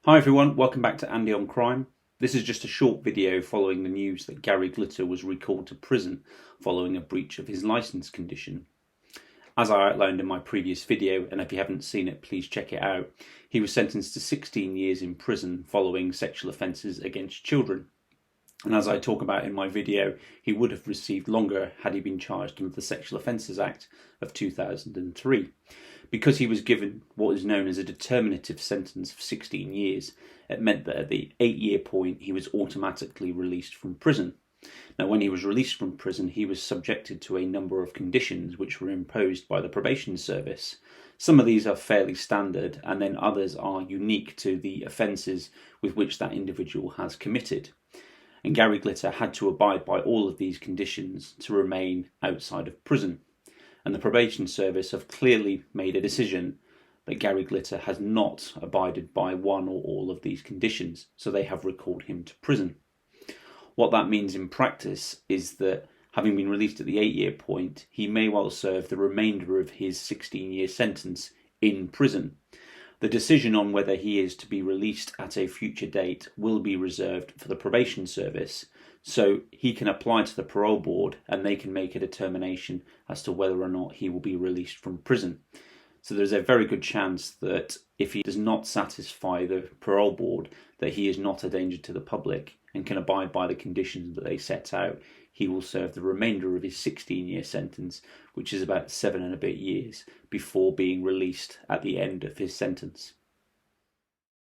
Hi everyone, welcome back to Andy on Crime. This is just a short video following the news that Gary Glitter was recalled to prison following a breach of his licence condition. As I outlined in my previous video, and if you haven't seen it, please check it out, he was sentenced to 16 years in prison following sexual offences against children. And as I talk about in my video, he would have received longer had he been charged under the Sexual Offences Act of 2003. Because he was given what is known as a determinative sentence of 16 years, it meant that at the 8-year point he was automatically released from prison. Now, when he was released from prison, he was subjected to a number of conditions which were imposed by the probation service. Some of these are fairly standard, and then others are unique to the offences with which that individual has committed. And Gary Glitter had to abide by all of these conditions to remain outside of prison. And the probation service have clearly made a decision that Gary Glitter has not abided by one or all of these conditions, so they have recalled him to prison. What that means in practice is that, having been released at the 8-year point, he may well serve the remainder of his 16-year sentence in prison. The decision on whether he is to be released at a future date will be reserved for the probation service, so he can apply to the parole board and they can make a determination as to whether or not he will be released from prison. So there's a very good chance that if he does not satisfy the parole board that he is not a danger to the public and can abide by the conditions that they set out, he will serve the remainder of his 16-year sentence, which is about 7 and a bit years, before being released at the end of his sentence.